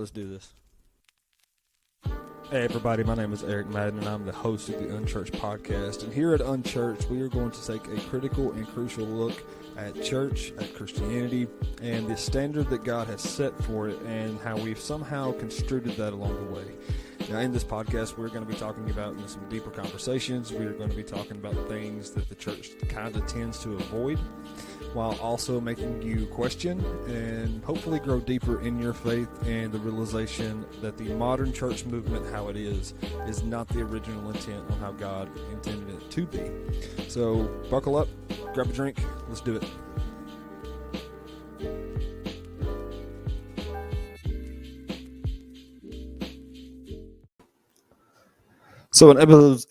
let's do this. Hey everybody, my name is Eric Madden and I'm the host of the Unchurched podcast. And here at Unchurched, we are going to take a critical and crucial look at church, at Christianity, and the standard that God has set for it and how we've somehow construed that along the way. Now, in this podcast, we're going to be talking about some deeper conversations. We're going to be talking about things that the church kind of tends to avoid, while also making you question and hopefully grow deeper in your faith and the realization that the modern church movement, how it is not the original intent on how God intended it to be. So buckle up, grab a drink, let's do it. So in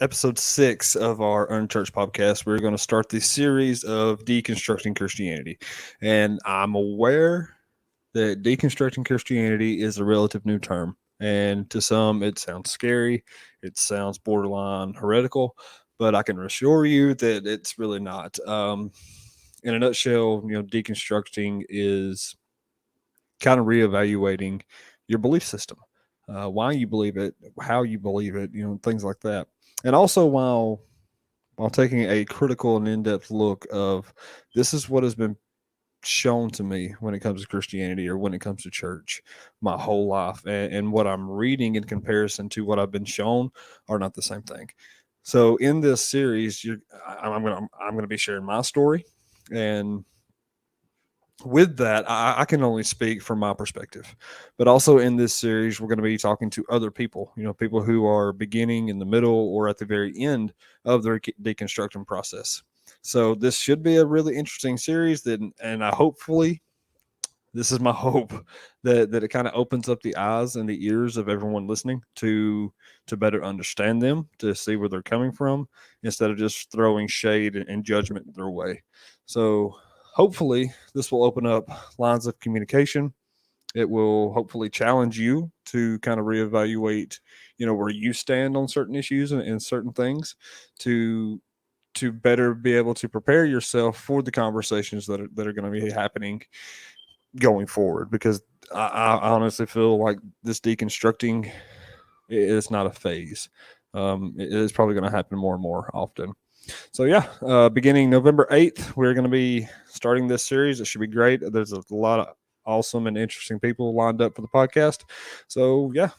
episode 6 of our Unchurched podcast, we're going to start the series of Deconstructing Christianity. And I'm aware that deconstructing Christianity is a relative new term. And to some, it sounds scary. It sounds borderline heretical. But I can assure you that it's really not. In a nutshell, deconstructing is kind of reevaluating your belief system. Why you believe it, how you believe it, things like that. And also while taking a critical and in-depth look of this is what has been shown to me when it comes to Christianity or when it comes to church my whole life, and what I'm reading in comparison to what I've been shown are not the same thing. So in this series, I'm gonna be sharing my story, and with that, I can only speak from my perspective, but also in this series, we're going to be talking to other people, people who are beginning, in the middle, or at the very end of their deconstruction process. So this should be a really interesting series and I hopefully, this is my hope that it kind of opens up the eyes and the ears of everyone listening to better understand them, to see where they're coming from, instead of just throwing shade and judgment their way. So hopefully this will open up lines of communication. It will hopefully challenge you to kind of reevaluate, where you stand on certain issues and certain things, to better be able to prepare yourself for the conversations that are going to be happening going forward. Because I honestly feel like this deconstructing is not a phase. It is probably going to happen more and more often. So yeah, beginning November 8th, we're going to be starting this series. It should be great. There's a lot of awesome and interesting people lined up for the podcast. So yeah,